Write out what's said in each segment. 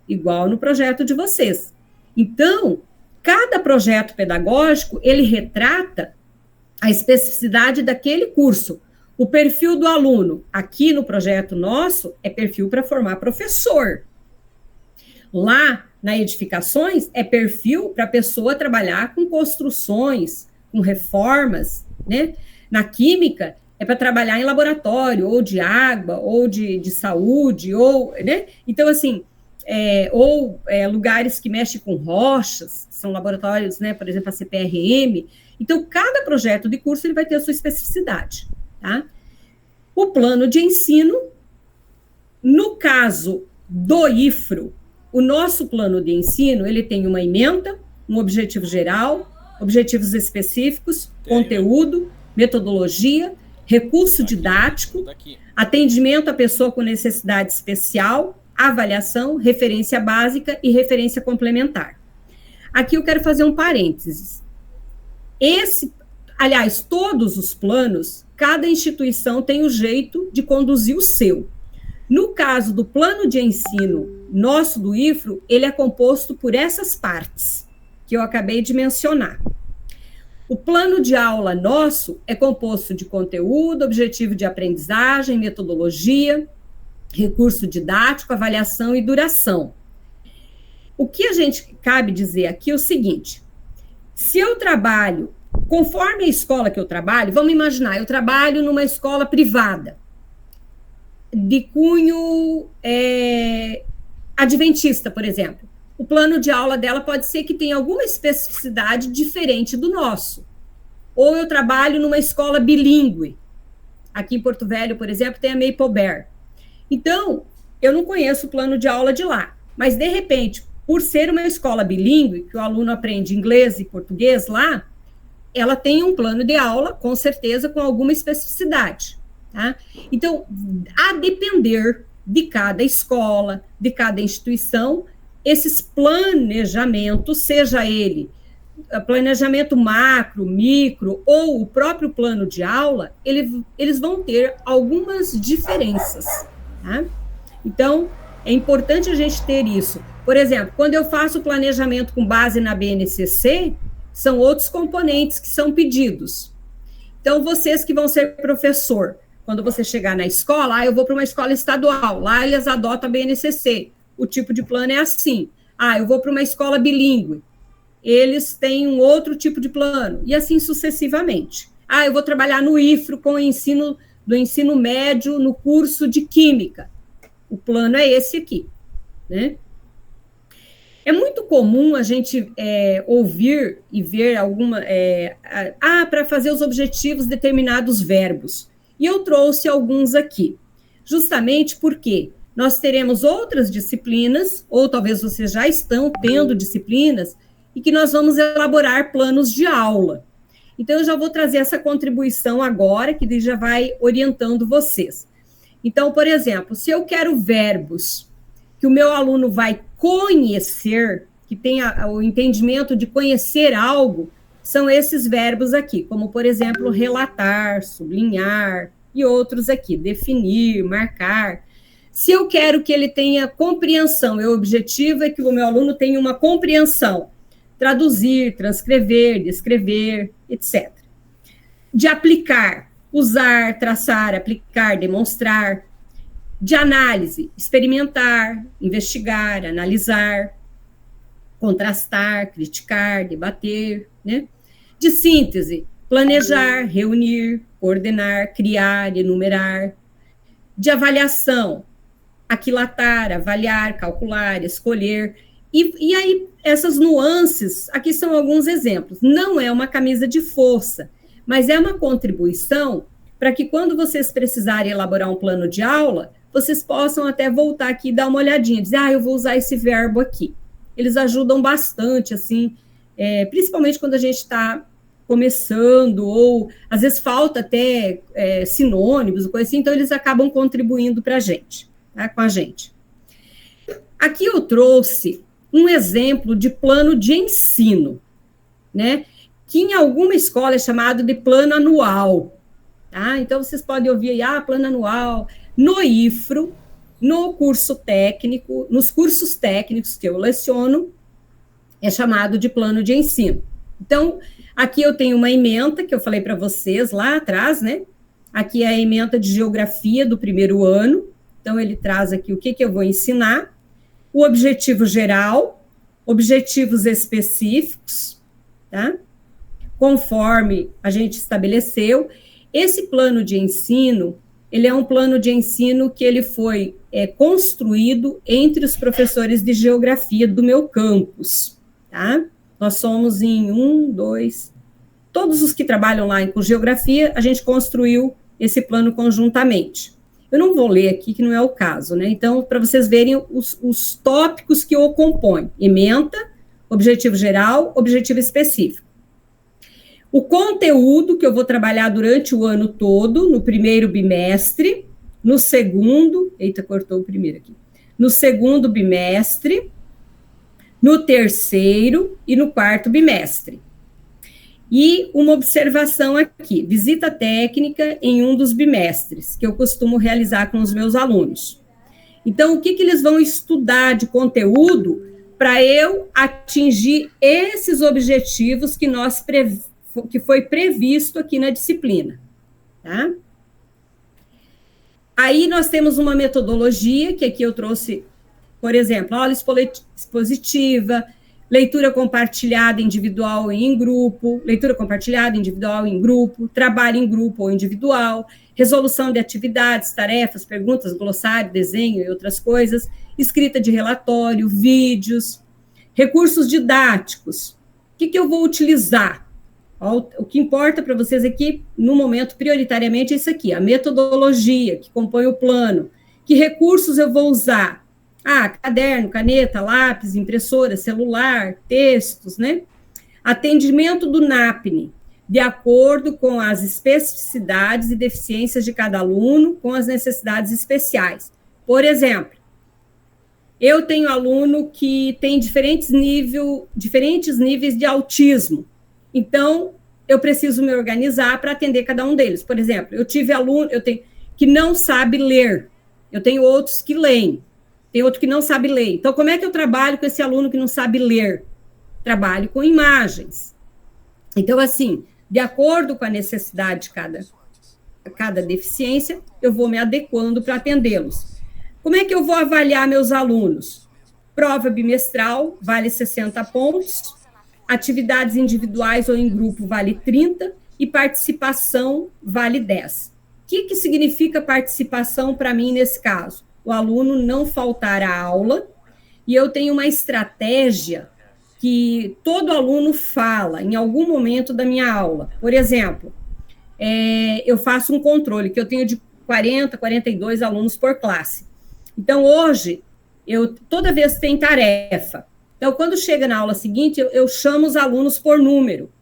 igual no projeto de vocês. Então, cada projeto pedagógico, ele retrata a especificidade daquele curso. O perfil do aluno, aqui no projeto nosso, é perfil para formar professor. Lá, na Edificações, é perfil para a pessoa trabalhar com construções, com reformas, né? Na Química, é para trabalhar em laboratório, ou de água, ou de saúde, ou, né? Então, assim, lugares que mexem com rochas, são laboratórios, né? Por exemplo, a CPRM. Então, cada projeto de curso ele vai ter a sua especificidade, tá? O plano de ensino, no caso do IFRO, o nosso plano de ensino, ele tem uma ementa, um objetivo geral, objetivos específicos, conteúdo, metodologia, recurso didático, atendimento à pessoa com necessidade especial, avaliação, referência básica e referência complementar. Aqui eu quero fazer um parênteses. Aliás, todos os planos, cada instituição tem o jeito de conduzir o seu. No caso do plano de ensino nosso do IFRO, ele é composto por essas partes que eu acabei de mencionar. O plano de aula nosso é composto de conteúdo, objetivo de aprendizagem, metodologia, recurso didático, avaliação e duração. O que a gente cabe dizer aqui é o seguinte: se eu trabalho, conforme a escola que eu trabalho, vamos imaginar, eu trabalho numa escola privada, de cunho adventista, por exemplo. O plano de aula dela pode ser que tenha alguma especificidade diferente do nosso. Ou eu trabalho numa escola bilíngue. Aqui em Porto Velho, por exemplo, tem a Maple Bear. Então, eu não conheço o plano de aula de lá, mas, de repente, por ser uma escola bilíngue, que o aluno aprende inglês e português lá, ela tem um plano de aula, com certeza, com alguma especificidade. Tá? Então, a depender de cada escola, de cada instituição, esses planejamentos, seja ele planejamento macro, micro, ou o próprio plano de aula, eles vão ter algumas diferenças. Tá? Então, é importante a gente ter isso. Por exemplo, quando eu faço o planejamento com base na BNCC, são outros componentes que são pedidos. Então, vocês que vão ser professor, quando você chegar na escola, eu vou para uma escola estadual, lá eles adotam a BNCC, o tipo de plano é assim. Eu vou para uma escola bilíngue, eles têm um outro tipo de plano, e assim sucessivamente. Eu vou trabalhar no IFRO com o ensino médio no curso de Química. O plano é esse aqui, né? É muito comum a gente ouvir e ver para fazer os objetivos determinados verbos. E eu trouxe alguns aqui, justamente porque nós teremos outras disciplinas, ou talvez vocês já estão tendo disciplinas, e que nós vamos elaborar planos de aula. Então, eu já vou trazer essa contribuição agora, que já vai orientando vocês. Então, por exemplo, se eu quero verbos que o meu aluno vai conhecer, que tenha o entendimento de conhecer algo, são esses verbos aqui, como, por exemplo, relatar, sublinhar, e outros aqui, definir, marcar. Se eu quero que ele tenha compreensão, o objetivo é que o meu aluno tenha uma compreensão, traduzir, transcrever, descrever, etc. De aplicar, usar, traçar, aplicar, demonstrar. De análise, experimentar, investigar, analisar, contrastar, criticar, debater, né? De síntese, planejar, reunir, coordenar, criar, enumerar. De avaliação, aquilatar, avaliar, calcular, escolher. E aí, essas nuances, aqui são alguns exemplos. Não é uma camisa de força, mas é uma contribuição para que quando vocês precisarem elaborar um plano de aula, vocês possam até voltar aqui e dar uma olhadinha, dizer, eu vou usar esse verbo aqui. Eles ajudam bastante, assim, principalmente quando a gente está começando, ou às vezes falta até sinônimos, coisa assim, então eles acabam contribuindo para a gente, tá? Com a gente. Aqui eu trouxe um exemplo de plano de ensino, né? Que em alguma escola é chamado de plano anual, tá? Então vocês podem ouvir aí, plano anual. No IFRO, No curso técnico, nos cursos técnicos que eu leciono, é chamado de plano de ensino. Então, aqui eu tenho uma ementa, que eu falei para vocês lá atrás, né? Aqui é a ementa de geografia do primeiro ano. Então, ele traz aqui o que eu vou ensinar, o objetivo geral, objetivos específicos, tá? Conforme a gente estabeleceu. Esse plano de ensino, ele é um plano de ensino que ele foi construído entre os professores de geografia do meu campus, tá? Nós somos em todos os que trabalham lá com geografia, a gente construiu esse plano conjuntamente. Eu não vou ler aqui, que não é o caso, né? Então, para vocês verem os tópicos que o compõem: ementa, objetivo geral, objetivo específico. O conteúdo que eu vou trabalhar durante o ano todo, no primeiro bimestre, no segundo, cortou o primeiro aqui, no segundo bimestre, no terceiro e no quarto bimestre. E uma observação aqui, visita técnica em um dos bimestres, que eu costumo realizar com os meus alunos. Então, o que eles vão estudar de conteúdo para eu atingir esses objetivos que foi previsto aqui na disciplina, tá? Aí nós temos uma metodologia, que aqui eu trouxe, por exemplo, aula expositiva, leitura compartilhada individual e em grupo, leitura compartilhada individual e em grupo, trabalho em grupo ou individual, resolução de atividades, tarefas, perguntas, glossário, desenho e outras coisas, escrita de relatório, vídeos, recursos didáticos. O que eu vou utilizar? O que importa para vocês aqui, no momento, prioritariamente, é isso aqui, a metodologia que compõe o plano. Que recursos eu vou usar? Caderno, caneta, lápis, impressora, celular, textos, né? Atendimento do NAPNE, de acordo com as especificidades e deficiências de cada aluno, com as necessidades especiais. Por exemplo, eu tenho aluno que tem diferentes níveis de autismo. Então, eu preciso me organizar para atender cada um deles. Por exemplo, eu tenho que não sabe ler. Eu tenho outros que leem. Tem outro que não sabe ler. Então, como é que eu trabalho com esse aluno que não sabe ler? Trabalho com imagens. Então, assim, de acordo com a necessidade de cada deficiência, eu vou me adequando para atendê-los. Como é que eu vou avaliar meus alunos? Prova bimestral, vale 60 pontos. Atividades individuais ou em grupo vale 30 e participação vale 10. O que significa participação para mim nesse caso? O aluno não faltar à aula e eu tenho uma estratégia que todo aluno fala em algum momento da minha aula. Por exemplo, eu faço um controle, que eu tenho de 40, 42 alunos por classe. Então, hoje, toda vez tem tarefa. Então, quando chega na aula seguinte, eu chamo os alunos por número.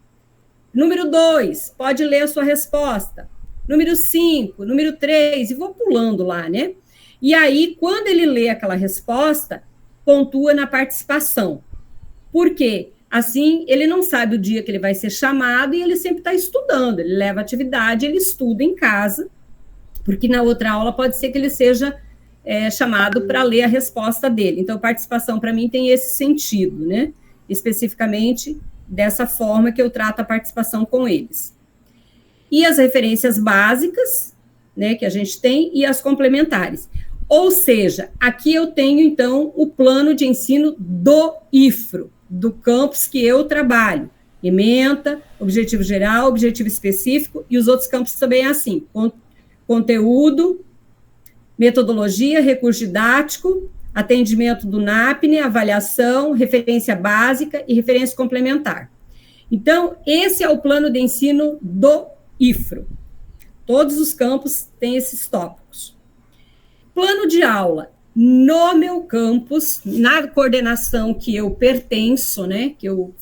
Número 2, pode ler a sua resposta. Número 5, número 3, e vou pulando lá, né? E aí, quando ele lê aquela resposta, pontua na participação. Por quê? Assim, ele não sabe o dia que ele vai ser chamado e ele sempre está estudando. Ele leva atividade, ele estuda em casa, porque na outra aula pode ser que ele seja chamado para ler a resposta dele. Então, participação, para mim, tem esse sentido, né? Especificamente, dessa forma que eu trato a participação com eles. E as referências básicas, né, que a gente tem, e as complementares. Ou seja, aqui eu tenho, então, o plano de ensino do IFRO, do campus que eu trabalho. Ementa, objetivo geral, objetivo específico, e os outros campos também é assim. Conteúdo, metodologia, recurso didático, atendimento do NAPNE, avaliação, referência básica e referência complementar. Então, esse é o plano de ensino do IFRO. Todos os campos têm esses tópicos. Plano de aula. No meu campus, na coordenação que eu pertenço, né, que eu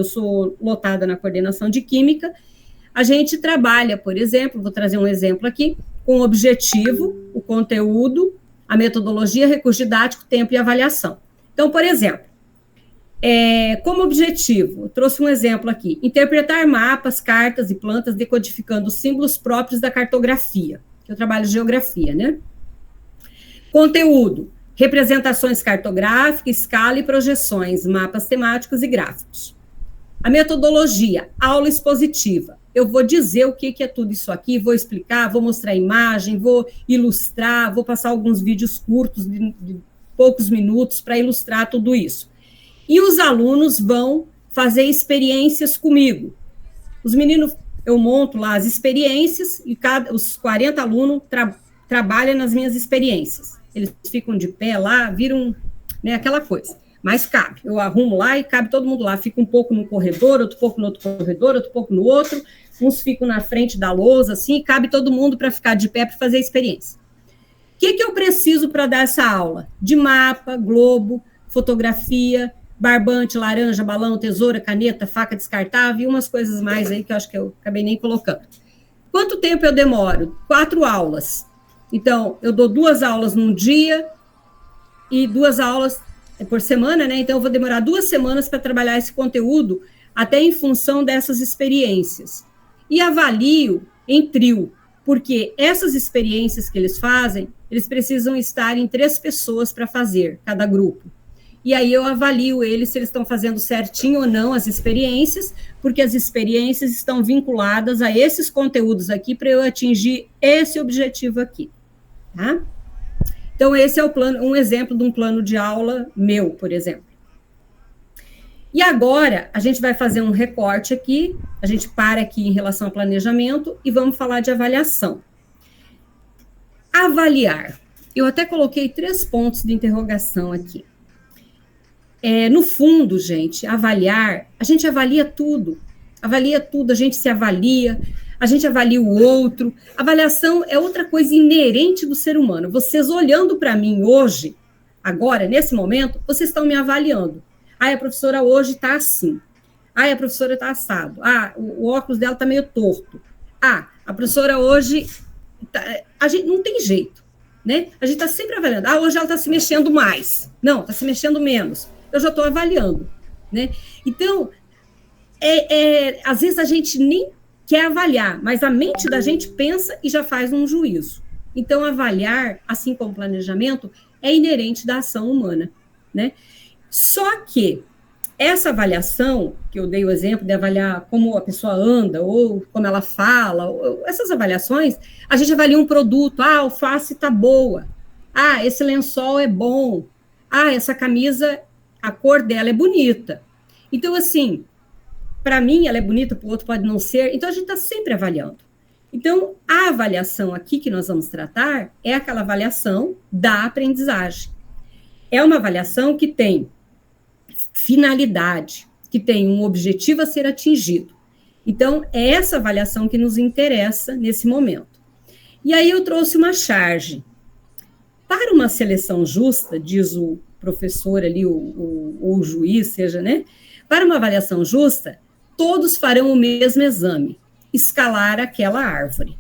sou lotada na coordenação de Química, a gente trabalha, por exemplo, vou trazer um exemplo aqui, com o objetivo, o conteúdo, a metodologia, recurso didático, tempo e avaliação. Então, por exemplo, como objetivo, eu trouxe um exemplo aqui, interpretar mapas, cartas e plantas decodificando os símbolos próprios da cartografia, que eu trabalho geografia, né? Conteúdo: representações cartográficas, escala e projeções, mapas temáticos e gráficos. A metodologia: aula expositiva. Eu vou dizer o que é tudo isso aqui, vou explicar, vou mostrar a imagem, vou ilustrar, vou passar alguns vídeos curtos de poucos minutos para ilustrar tudo isso. E os alunos vão fazer experiências comigo. Os meninos, eu monto lá as experiências e os 40 alunos trabalham nas minhas experiências. Eles ficam de pé lá, viram, né, aquela coisa. Mas cabe, eu arrumo lá e cabe todo mundo lá. Fica um pouco no corredor, outro pouco no outro corredor, outro pouco no outro. Uns ficam na frente da lousa, assim, e cabe todo mundo para ficar de pé para fazer a experiência. O que eu preciso para dar essa aula? De mapa, globo, fotografia, barbante, laranja, balão, tesoura, caneta, faca descartável e umas coisas mais aí que eu acho que eu acabei nem colocando. Quanto tempo eu demoro? 4 aulas. Então, eu dou 2 aulas num dia e 2 aulas por semana, né? Então, eu vou demorar 2 semanas para trabalhar esse conteúdo, até em função dessas experiências. E avalio em trio, porque essas experiências que eles fazem, eles precisam estar em 3 pessoas para fazer, cada grupo. E aí eu avalio eles se eles estão fazendo certinho ou não as experiências, porque as experiências estão vinculadas a esses conteúdos aqui para eu atingir esse objetivo aqui, tá? Então, esse é o plano, um exemplo de um plano de aula meu, por exemplo. E agora, a gente vai fazer um recorte aqui, a gente para aqui em relação ao planejamento e vamos falar de avaliação. Avaliar. Eu até coloquei 3 pontos de interrogação aqui. No fundo, gente, avaliar, a gente avalia tudo, a gente se avalia, a gente avalia o outro. Avaliação é outra coisa inerente do ser humano. Vocês olhando para mim hoje, agora, nesse momento, vocês estão me avaliando. A professora hoje está assim. A professora está assado. O óculos dela está meio torto. A professora hoje... a gente não tem jeito, né? A gente está sempre avaliando. Hoje ela está se mexendo mais. Não, está se mexendo menos. Eu já estou avaliando, né? Então, às vezes a gente nem quer avaliar, mas a mente da gente pensa e já faz um juízo. Então, avaliar, assim como planejamento, é inerente da ação humana, né? Só que essa avaliação, que eu dei o exemplo de avaliar como a pessoa anda, ou como ela fala, essas avaliações, a gente avalia um produto, a alface está boa, esse lençol é bom, essa camisa, a cor dela é bonita. Então, assim, para mim ela é bonita, para o outro pode não ser, então a gente está sempre avaliando. Então, a avaliação aqui que nós vamos tratar é aquela avaliação da aprendizagem. É uma avaliação que tem finalidade, que tem um objetivo a ser atingido. Então, é essa avaliação que nos interessa nesse momento. E aí eu trouxe uma charge. Para uma seleção justa, diz o professor ali, ou o juiz, seja, né? Para uma avaliação justa, todos farão o mesmo exame, escalar aquela árvore.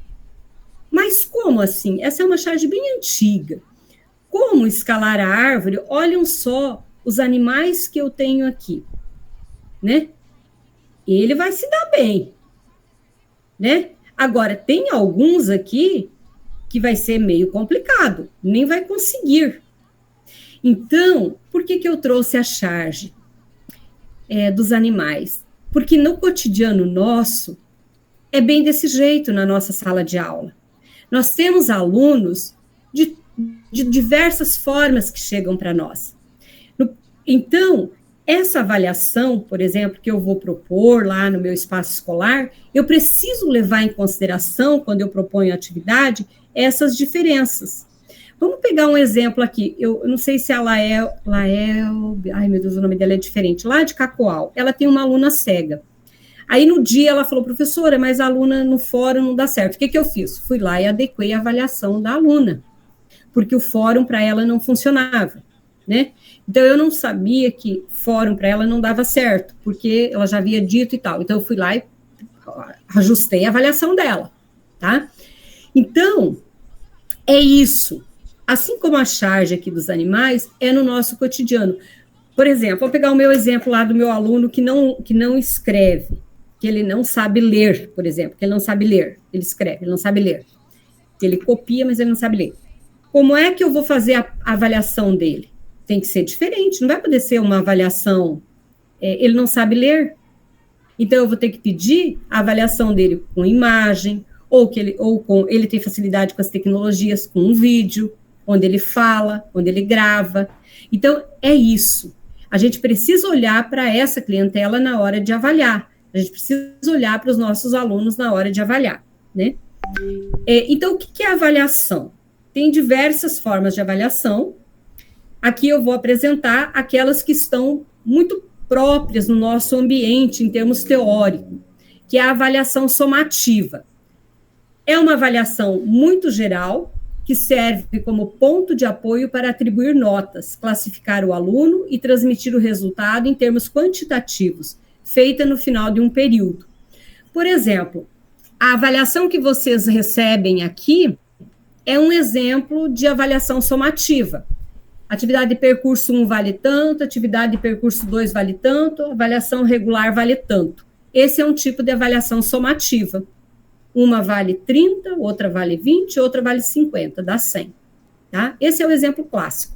Mas como assim? Essa é uma charge bem antiga. Como escalar a árvore? Olhem só os animais que eu tenho aqui, né? Ele vai se dar bem, né? Agora, tem alguns aqui que vai ser meio complicado, nem vai conseguir. Então, por que eu trouxe a charge dos animais? Porque no cotidiano nosso, é bem desse jeito na nossa sala de aula. Nós temos alunos de diversas formas que chegam para nós. Então, essa avaliação, por exemplo, que eu vou propor lá no meu espaço escolar, eu preciso levar em consideração, quando eu proponho a atividade, essas diferenças. Vamos pegar um exemplo aqui. Eu não sei se a Lael, ai meu Deus, o nome dela é diferente, lá de Cacoal, ela tem uma aluna cega. Aí no dia ela falou, professora, mas a aluna no fórum não dá certo. O que eu fiz? Fui lá e adequei a avaliação da aluna, porque o fórum para ela não funcionava, né? Então, eu não sabia que fórum para ela não dava certo, porque ela já havia dito e tal. Então, eu fui lá e ajustei a avaliação dela, tá? Então, é isso. Assim como a charge aqui dos animais, é no nosso cotidiano. Por exemplo, vou pegar o meu exemplo lá do meu aluno que não escreve, que ele não sabe ler, por exemplo, que ele não sabe ler, ele escreve, ele não sabe ler. Ele copia, mas ele não sabe ler. Como é que eu vou fazer a avaliação dele? Tem que ser diferente, não vai poder ser uma avaliação, ele não sabe ler, então eu vou ter que pedir a avaliação dele com imagem, ou ele tem facilidade com as tecnologias, com um vídeo, onde ele fala, onde ele grava. Então, é isso. A gente precisa olhar para essa clientela na hora de avaliar. A gente precisa olhar para os nossos alunos na hora de avaliar, né? Então, o que é avaliação? Tem diversas formas de avaliação. Aqui eu vou apresentar aquelas que estão muito próprias no nosso ambiente, em termos teóricos, que é a avaliação somativa. É uma avaliação muito geral, que serve como ponto de apoio para atribuir notas, classificar o aluno e transmitir o resultado em termos quantitativos, feita no final de um período. Por exemplo, a avaliação que vocês recebem aqui é um exemplo de avaliação somativa. Atividade de percurso 1 vale tanto, atividade de percurso 2 vale tanto, avaliação regular vale tanto. Esse é um tipo de avaliação somativa. Uma vale 30, outra vale 20, outra vale 50, dá 100. Tá? Esse é o exemplo clássico.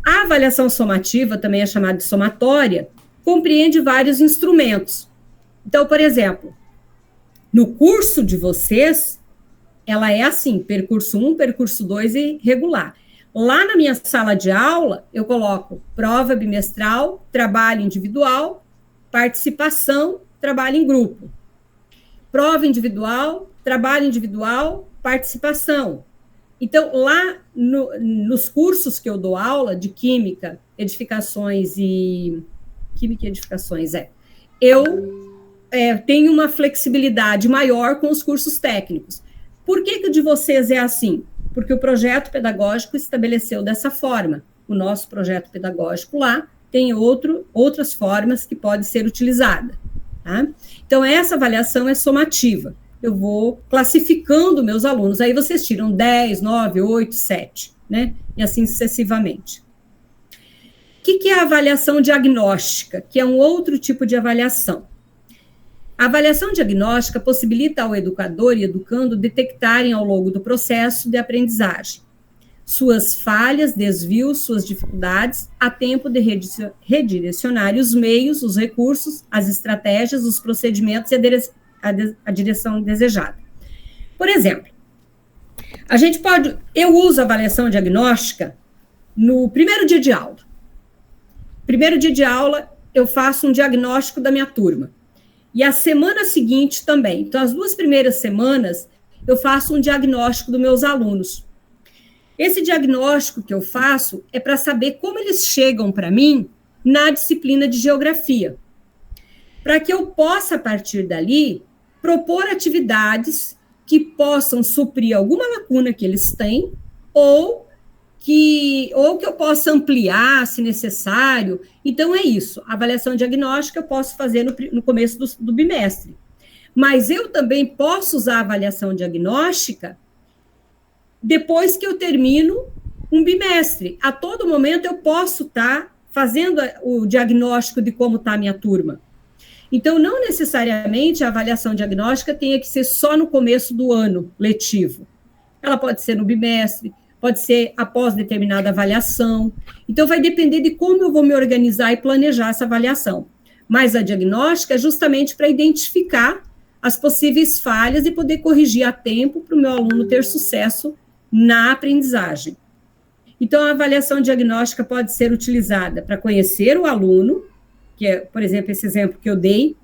A avaliação somativa, também é chamada de somatória, compreende vários instrumentos. Então, por exemplo, no curso de vocês, ela é assim, percurso 1, percurso 2 e regular. Lá na minha sala de aula, eu coloco prova bimestral, trabalho individual, participação, trabalho em grupo. Prova individual, trabalho individual, participação. Então, lá nos cursos que eu dou aula de Química, Edificações e... Química e Edificações, eu tenho uma flexibilidade maior com os cursos técnicos. Por que o de vocês é assim? Porque o projeto pedagógico estabeleceu dessa forma. O nosso projeto pedagógico lá tem outras formas que podem ser utilizadas. Tá? Então, essa avaliação é somativa. Eu vou classificando meus alunos. Aí vocês tiram 10, 9, 8, 7, né? E assim sucessivamente. O que é a avaliação diagnóstica? Que é um outro tipo de avaliação. A avaliação diagnóstica possibilita ao educador e educando detectarem ao longo do processo de aprendizagem suas falhas, desvios, suas dificuldades, a tempo de redirecionar os meios, os recursos, as estratégias, os procedimentos e a direção desejada. Por exemplo, eu uso a avaliação diagnóstica no primeiro dia de aula. Primeiro dia de aula, eu faço um diagnóstico da minha turma. E a semana seguinte também. Então, as 2 primeiras semanas, eu faço um diagnóstico dos meus alunos. Esse diagnóstico que eu faço é para saber como eles chegam para mim na disciplina de geografia. Para que eu possa, a partir dali, propor atividades que possam suprir alguma lacuna que eles têm, ou que eu possa ampliar, se necessário. Então, é isso. A avaliação diagnóstica eu posso fazer no começo do bimestre. Mas eu também posso usar a avaliação diagnóstica depois que eu termino um bimestre. A todo momento eu posso estar fazendo o diagnóstico de como está a minha turma. Então, não necessariamente a avaliação diagnóstica tenha que ser só no começo do ano letivo. Ela pode ser no bimestre, pode ser após determinada avaliação. Então, vai depender de como eu vou me organizar e planejar essa avaliação. Mas a diagnóstica é justamente para identificar as possíveis falhas e poder corrigir a tempo para o meu aluno ter sucesso na aprendizagem. Então, a avaliação diagnóstica pode ser utilizada para conhecer o aluno, que é, por exemplo, esse exemplo que eu dei,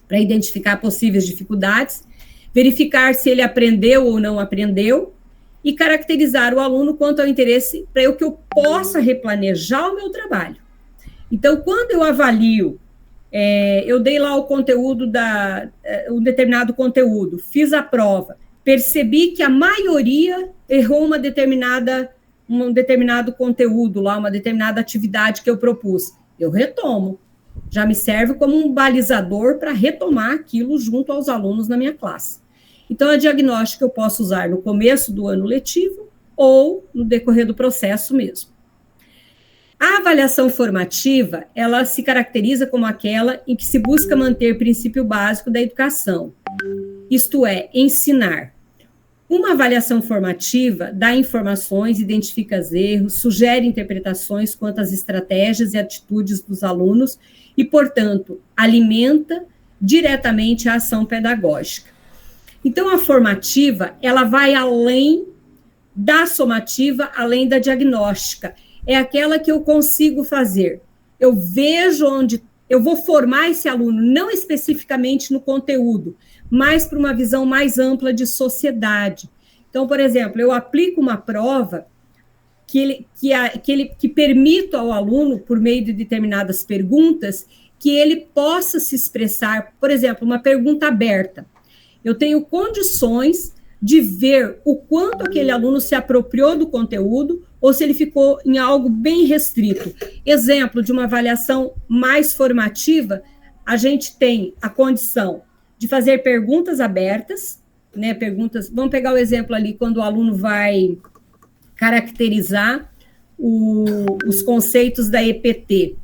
para identificar possíveis dificuldades, verificar se ele aprendeu ou não aprendeu, e caracterizar o aluno quanto ao interesse para que eu possa replanejar o meu trabalho. Então, quando eu avalio, eu dei lá o conteúdo, um determinado conteúdo, fiz a prova, percebi que a maioria errou um determinado conteúdo lá, uma determinada atividade que eu propus. Eu retomo. Já me serve como um balizador para retomar aquilo junto aos alunos na minha classe. Então, a diagnóstica eu posso usar no começo do ano letivo ou no decorrer do processo mesmo. A avaliação formativa, ela se caracteriza como aquela em que se busca manter o princípio básico da educação, isto é, ensinar. Uma avaliação formativa dá informações, identifica os erros, sugere interpretações quanto às estratégias e atitudes dos alunos e, portanto, alimenta diretamente a ação pedagógica. Então, a formativa, ela vai além da somativa, além da diagnóstica. É aquela que eu consigo fazer. Eu vejo onde eu vou formar esse aluno, não especificamente no conteúdo, mas para uma visão mais ampla de sociedade. Então, por exemplo, eu aplico uma prova que permita ao aluno, por meio de determinadas perguntas, que ele possa se expressar, por exemplo, uma pergunta aberta. Eu tenho condições de ver o quanto aquele aluno se apropriou do conteúdo ou se ele ficou em algo bem restrito. Exemplo de uma avaliação mais formativa, a gente tem a condição de fazer perguntas abertas, né? Perguntas. Vamos pegar o exemplo ali, quando o aluno vai caracterizar os conceitos da EPT.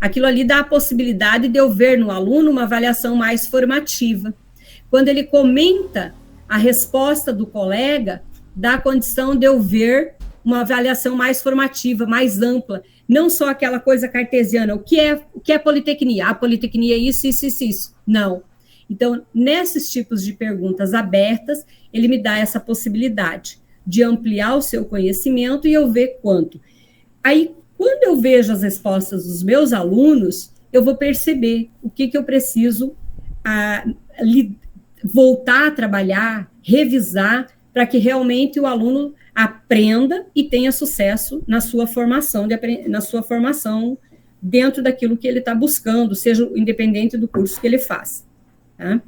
Aquilo ali dá a possibilidade de eu ver no aluno uma avaliação mais formativa. Quando ele comenta a resposta do colega, dá a condição de eu ver uma avaliação mais formativa, mais ampla, não só aquela coisa cartesiana, o que é politecnia? A politecnia é isso, isso, isso, isso. Não. Então, nesses tipos de perguntas abertas, ele me dá essa possibilidade de ampliar o seu conhecimento e eu ver quanto. Aí, quando eu vejo as respostas dos meus alunos, eu vou perceber o que eu preciso voltar a trabalhar, revisar, para que realmente o aluno aprenda e tenha sucesso na sua formação, dentro daquilo que ele está buscando, seja independente do curso que ele faz. Tá?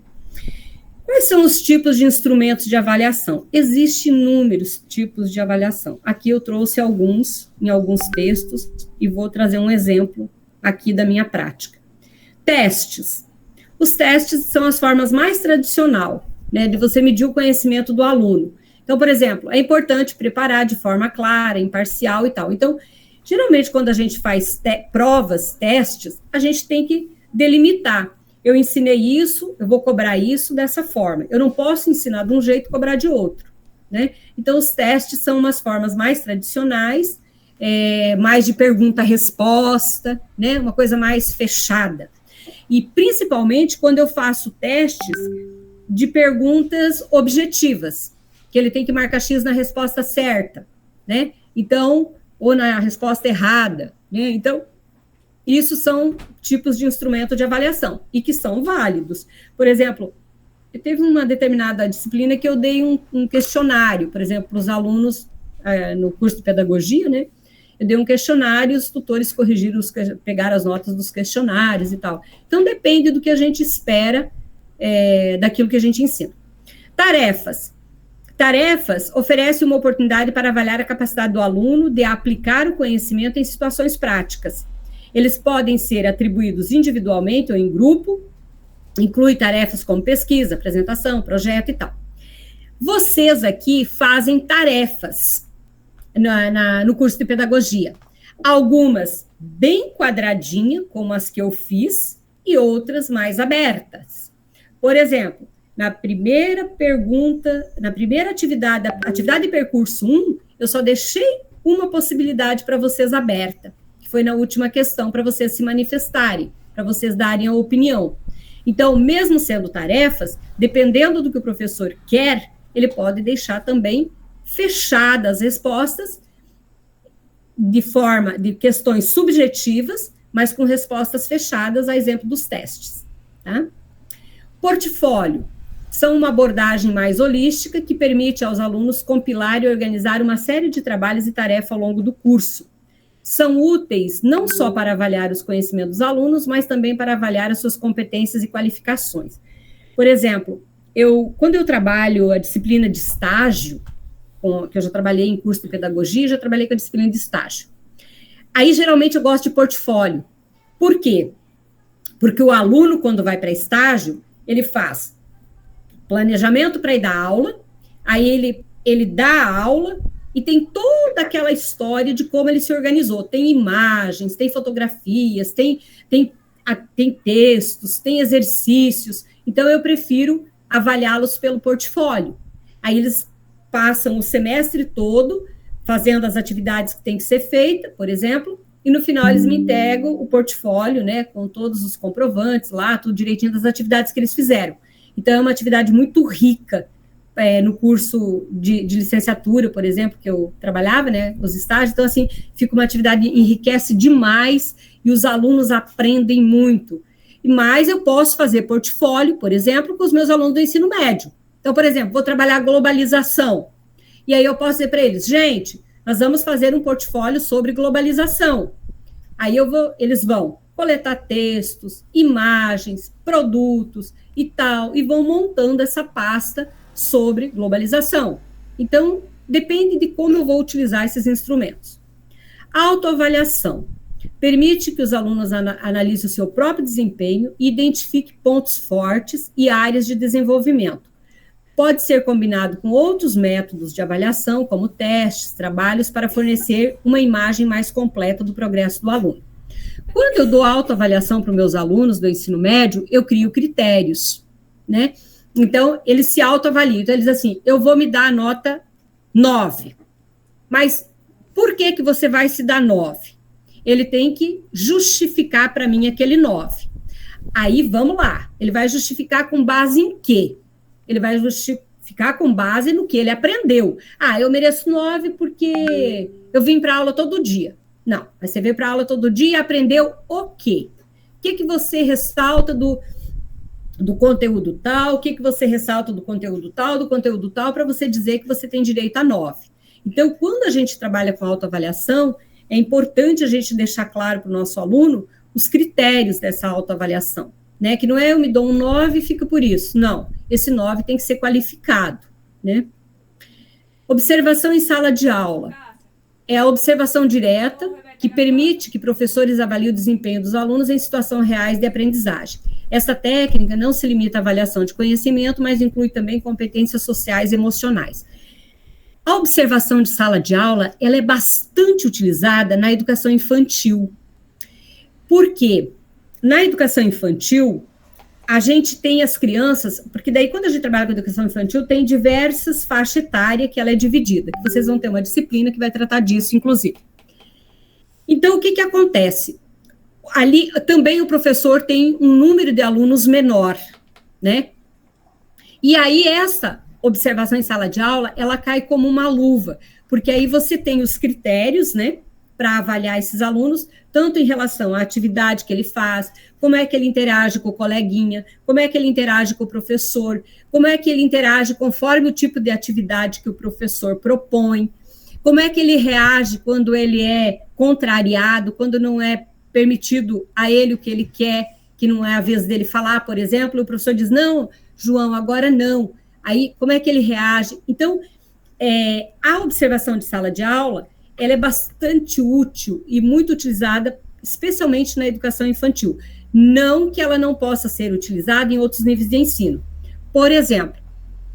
Quais são os tipos de instrumentos de avaliação? Existem inúmeros tipos de avaliação. Aqui eu trouxe alguns, em alguns textos, e vou trazer um exemplo aqui da minha prática. Testes. Os testes são as formas mais tradicionais, né, de você medir o conhecimento do aluno. Então, por exemplo, é importante preparar de forma clara, imparcial e tal. Então, geralmente, quando a gente faz provas, testes, a gente tem que delimitar. Eu ensinei isso, eu vou cobrar isso dessa forma. Eu não posso ensinar de um jeito e cobrar de outro, né? Então, os testes são umas formas mais tradicionais, mais de pergunta-resposta, né? Uma coisa mais fechada. E, principalmente, quando eu faço testes de perguntas objetivas, que ele tem que marcar X na resposta certa, né? Então, ou na resposta errada, né? Então, isso são tipos de instrumento de avaliação, e que são válidos. Por exemplo, teve uma determinada disciplina que eu dei um questionário, por exemplo, para os alunos no curso de pedagogia, né? Eu dei um questionário e os tutores corrigiram, pegaram as notas dos questionários e tal. Então, depende do que a gente espera daquilo que a gente ensina. Tarefas. Tarefas oferecem uma oportunidade para avaliar a capacidade do aluno de aplicar o conhecimento em situações práticas. Eles podem ser atribuídos individualmente ou em grupo, inclui tarefas como pesquisa, apresentação, projeto e tal. Vocês aqui fazem tarefas no curso de pedagogia. Algumas bem quadradinhas, como as que eu fiz, e outras mais abertas. Por exemplo, na primeira pergunta, na primeira atividade, atividade de percurso 1, eu só deixei uma possibilidade para vocês aberta, que foi na última questão, para vocês se manifestarem, para vocês darem a opinião. Então, mesmo sendo tarefas, dependendo do que o professor quer, ele pode deixar também fechadas as respostas de forma de questões subjetivas, mas com respostas fechadas, a exemplo dos testes. Tá? Portfólio são uma abordagem mais holística que permite aos alunos compilar e organizar uma série de trabalhos e tarefas ao longo do curso. São úteis não só para avaliar os conhecimentos dos alunos, mas também para avaliar as suas competências e qualificações. Por exemplo, quando eu trabalho a disciplina de estágio, que eu já trabalhei em curso de pedagogia, já trabalhei com a disciplina de estágio. Aí, geralmente, eu gosto de portfólio. Por quê? Porque o aluno, quando vai para estágio, ele faz planejamento para ir dar aula, aí ele dá a aula e tem toda aquela história de como ele se organizou. Tem imagens, tem fotografias, tem textos, tem exercícios. Então, eu prefiro avaliá-los pelo portfólio. Aí, eles passam o semestre todo fazendo as atividades que tem que ser feita, por exemplo, e no final eles me entregam o portfólio, né, com todos os comprovantes lá, tudo direitinho das atividades que eles fizeram. Então, é uma atividade muito rica no curso de licenciatura, por exemplo, que eu trabalhava, né, os estágios. Então, assim, fica uma atividade que enriquece demais e os alunos aprendem muito. Mas eu posso fazer portfólio, por exemplo, com os meus alunos do ensino médio. Então, por exemplo, vou trabalhar globalização. E aí eu posso dizer para eles, gente, nós vamos fazer um portfólio sobre globalização. Aí eles vão coletar textos, imagens, produtos e tal, e vão montando essa pasta sobre globalização. Então, depende de como eu vou utilizar esses instrumentos. A autoavaliação permite que os alunos analisem o seu próprio desempenho e identifiquem pontos fortes e áreas de desenvolvimento. Pode ser combinado com outros métodos de avaliação, como testes, trabalhos, para fornecer uma imagem mais completa do progresso do aluno. Quando eu dou autoavaliação para os meus alunos do ensino médio, eu crio critérios, né? Então, eles se autoavaliam. Então, eles dizem assim, eu vou me dar a nota 9. Mas por que você vai se dar 9? Ele tem que justificar para mim aquele 9. Aí, vamos lá. Ele vai justificar com base em quê? Ele vai justificar com base no que ele aprendeu. Ah, eu mereço 9 porque eu vim para aula todo dia. Não, mas você veio para aula todo dia e aprendeu o quê? O que você ressalta do conteúdo tal? O que você ressalta do conteúdo tal, para você dizer que você tem direito a 9. Então, quando a gente trabalha com autoavaliação, é importante a gente deixar claro para o nosso aluno os critérios dessa autoavaliação, né? Que não é eu me dou um 9 e fica por isso. Não, esse 9 tem que ser qualificado, né? Observação em sala de aula. É a observação direta que permite que professores avaliem o desempenho dos alunos em situações reais de aprendizagem. Essa técnica não se limita à avaliação de conhecimento, mas inclui também competências sociais e emocionais. A observação de sala de aula, ela é bastante utilizada na educação infantil. Por quê? Na educação infantil, a gente tem as crianças, porque daí quando a gente trabalha com educação infantil, tem diversas faixas etárias que ela é dividida, que vocês vão ter uma disciplina que vai tratar disso, inclusive. Então, o que acontece? Ali também o professor tem um número de alunos menor, né? E aí essa observação em sala de aula, ela cai como uma luva, porque aí você tem os critérios, né, para avaliar esses alunos, tanto em relação à atividade que ele faz, como é que ele interage com o coleguinha, como é que ele interage com o professor, como é que ele interage conforme o tipo de atividade que o professor propõe, como é que ele reage quando ele é contrariado, quando não é permitido a ele o que ele quer, que não é a vez dele falar, por exemplo, o professor diz, não, João, agora não. Aí, como é que ele reage? Então, a observação de sala de aula, ela é bastante útil e muito utilizada, especialmente na educação infantil. Não que ela não possa ser utilizada em outros níveis de ensino. Por exemplo,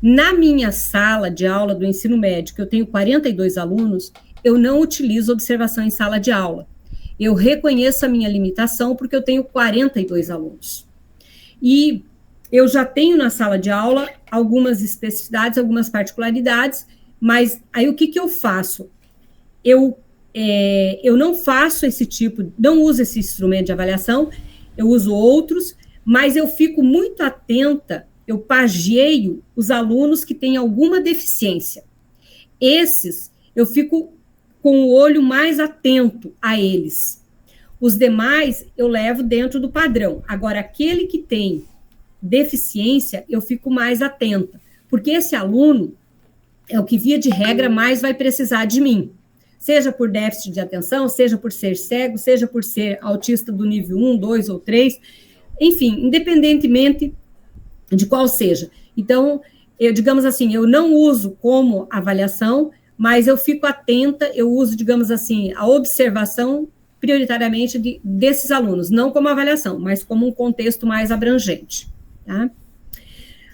na minha sala de aula do ensino médio, que eu tenho 42 alunos, eu não utilizo observação em sala de aula. Eu reconheço a minha limitação porque eu tenho 42 alunos. E eu já tenho na sala de aula algumas especificidades, algumas particularidades, mas aí o que eu faço? Eu não faço esse tipo, não uso esse instrumento de avaliação, eu uso outros, mas eu fico muito atenta, eu pageio os alunos que têm alguma deficiência. Esses, eu fico com o olho mais atento a eles. Os demais, eu levo dentro do padrão. Agora, aquele que tem deficiência, eu fico mais atenta, porque esse aluno é o que, via de regra, mais vai precisar de mim, seja por déficit de atenção, seja por ser cego, seja por ser autista do nível 1, 2 ou 3, enfim, independentemente de qual seja. Então, digamos assim, eu não uso como avaliação, mas eu fico atenta, eu uso, digamos assim, a observação prioritariamente desses alunos, não como avaliação, mas como um contexto mais abrangente. Tá?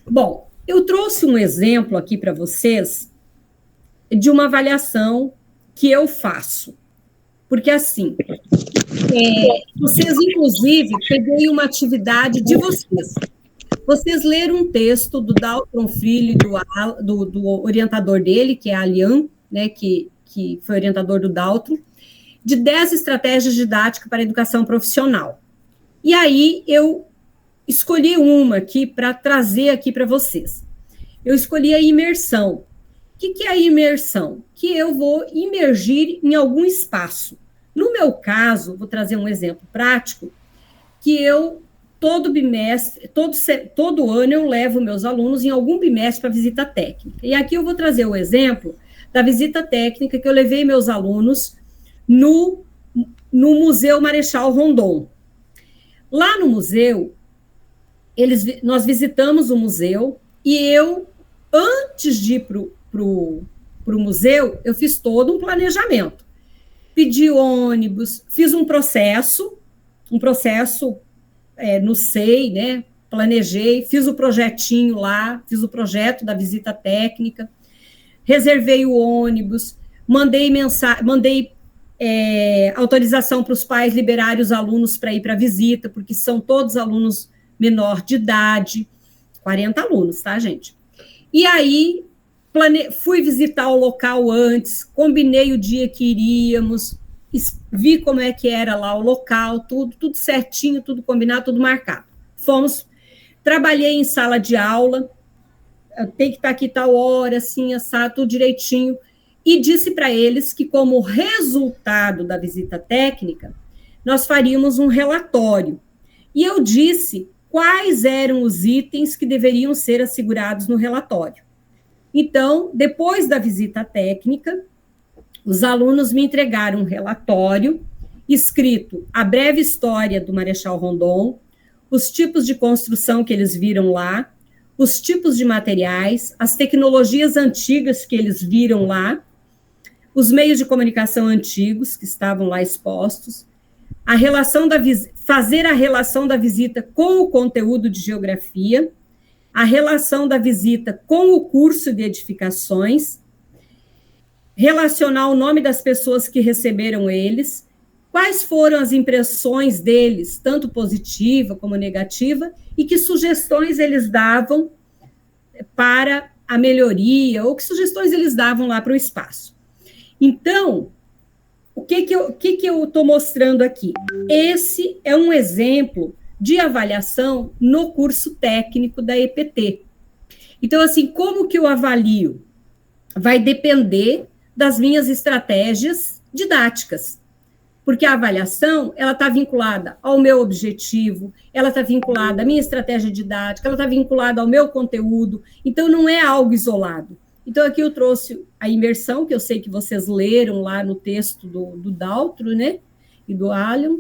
Bom, eu trouxe um exemplo aqui para vocês de uma avaliação que eu faço, porque assim, vocês inclusive, peguei uma atividade de vocês, vocês leram um texto do Dalton Freire, do orientador dele, que é a Alian, né, que foi orientador do Dalton, de 10 estratégias didáticas para a educação profissional. E aí eu escolhi uma aqui para trazer aqui para vocês. Eu escolhi a imersão. O que é a imersão? Que eu vou imergir em algum espaço. No meu caso, vou trazer um exemplo prático, que eu, todo bimestre, todo ano, eu levo meus alunos em algum bimestre para visita técnica. E aqui eu vou trazer o exemplo da visita técnica que eu levei meus alunos no Museu Marechal Rondon. Lá no museu, nós visitamos o museu e eu, antes de ir para o museu, eu fiz todo um planejamento. Pedi ônibus, fiz um processo no SEI, né? Planejei, fiz o projetinho lá, fiz o projeto da visita técnica, reservei o ônibus, mandei autorização para os pais liberarem os alunos para ir para a visita, porque são todos alunos menor de idade, 40 alunos, tá, gente? E aí, fui visitar o local antes, combinei o dia que iríamos, vi como é que era lá o local, tudo certinho, tudo combinado, tudo marcado. Trabalhei em sala de aula, tem que estar aqui tal hora, assim, assado, tudo direitinho, e disse para eles que, como resultado da visita técnica, nós faríamos um relatório. E eu disse quais eram os itens que deveriam ser assegurados no relatório. Então, depois da visita técnica, os alunos me entregaram um relatório escrito a breve história do Marechal Rondon, os tipos de construção que eles viram lá, os tipos de materiais, as tecnologias antigas que eles viram lá, os meios de comunicação antigos que estavam lá expostos, fazer a relação da visita com o conteúdo de geografia, a relação da visita com o curso de edificações, relacionar o nome das pessoas que receberam eles, quais foram as impressões deles, tanto positiva como negativa, e que sugestões eles davam para a melhoria, ou que sugestões eles davam lá para o espaço. Então, o que eu estou mostrando aqui? Esse é um exemplo de avaliação no curso técnico da EPT. Então, assim, como que eu avalio? Vai depender das minhas estratégias didáticas, porque a avaliação, ela está vinculada ao meu objetivo, ela está vinculada à minha estratégia didática, ela está vinculada ao meu conteúdo, então não é algo isolado. Então, aqui eu trouxe a imersão, que eu sei que vocês leram lá no texto do Daltro, né, e do Alian,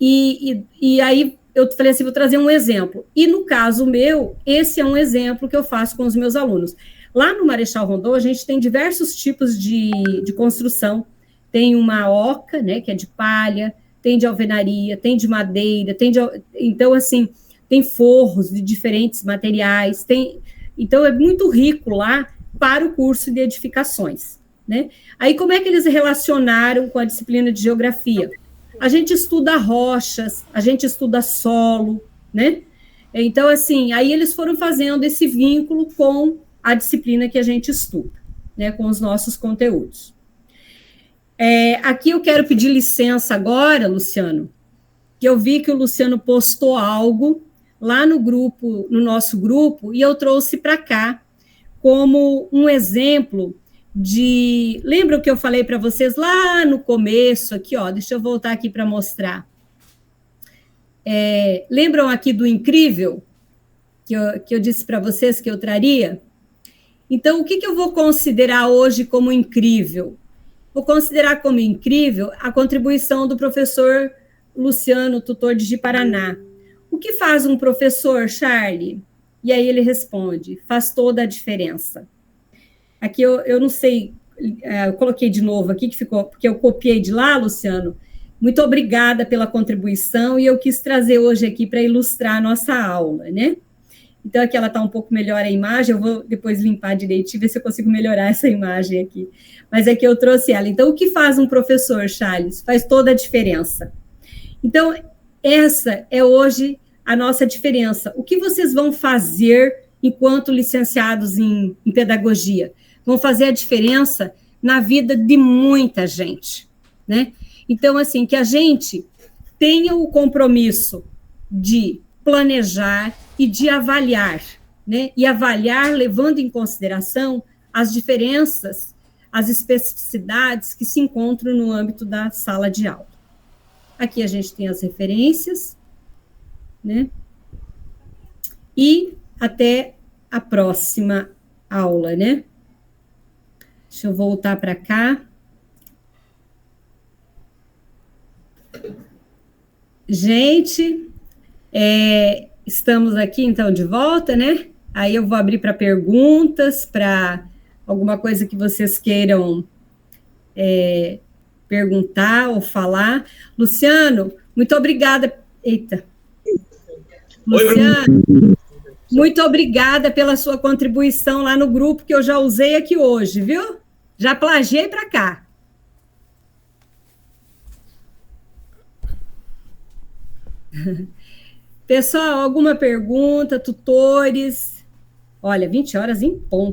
e aí eu falei assim, vou trazer um exemplo. E no caso meu, esse é um exemplo que eu faço com os meus alunos. Lá no Marechal Rondon, a gente tem diversos tipos de construção. Tem uma oca, né, que é de palha, tem de alvenaria, tem de madeira, então, assim, tem forros de diferentes materiais, então é muito rico lá para o curso de edificações, né? Aí, como é que eles relacionaram com a disciplina de geografia? A gente estuda rochas, a gente estuda solo, né? Então, assim, aí eles foram fazendo esse vínculo com a disciplina que a gente estuda, né, com os nossos conteúdos. Aqui eu quero pedir licença agora, Luciano, que eu vi que o Luciano postou algo lá no grupo, no nosso grupo, e eu trouxe para cá como um exemplo de... Lembra o que eu falei para vocês lá no começo, aqui, ó, deixa eu voltar aqui para mostrar. Lembram aqui do incrível, que eu disse para vocês que eu traria? Então, o que eu vou considerar hoje como incrível? Vou considerar como incrível a contribuição do professor Luciano, tutor de Ji-Paraná. O que faz um professor, Charlie? E aí ele responde, faz toda a diferença. Aqui eu não sei, eu coloquei de novo aqui, que ficou, porque eu copiei de lá, Luciano. Muito obrigada pela contribuição, e eu quis trazer hoje aqui para ilustrar a nossa aula, né? Então, aqui ela está um pouco melhor a imagem, eu vou depois limpar direitinho, ver se eu consigo melhorar essa imagem aqui. Mas aqui eu trouxe ela. Então, o que faz um professor, Charles? Faz toda a diferença. Então, essa é hoje a nossa diferença. O que vocês vão fazer enquanto licenciados em pedagogia? Vão fazer a diferença na vida de muita gente, né? Então, assim, que a gente tenha o compromisso de planejar e de avaliar, né? E avaliar levando em consideração as diferenças, as especificidades que se encontram no âmbito da sala de aula. Aqui a gente tem as referências, né? E até a próxima aula, né? Deixa eu voltar para cá. Gente, estamos aqui, então, de volta, né? Aí eu vou abrir para perguntas, para alguma coisa que vocês queiram perguntar ou falar. Luciano, muito obrigada. Eita. Luciano, muito obrigada pela sua contribuição lá no grupo que eu já usei aqui hoje, viu? Já plagiei para cá. Pessoal, alguma pergunta, tutores? Olha, 20 horas em ponto.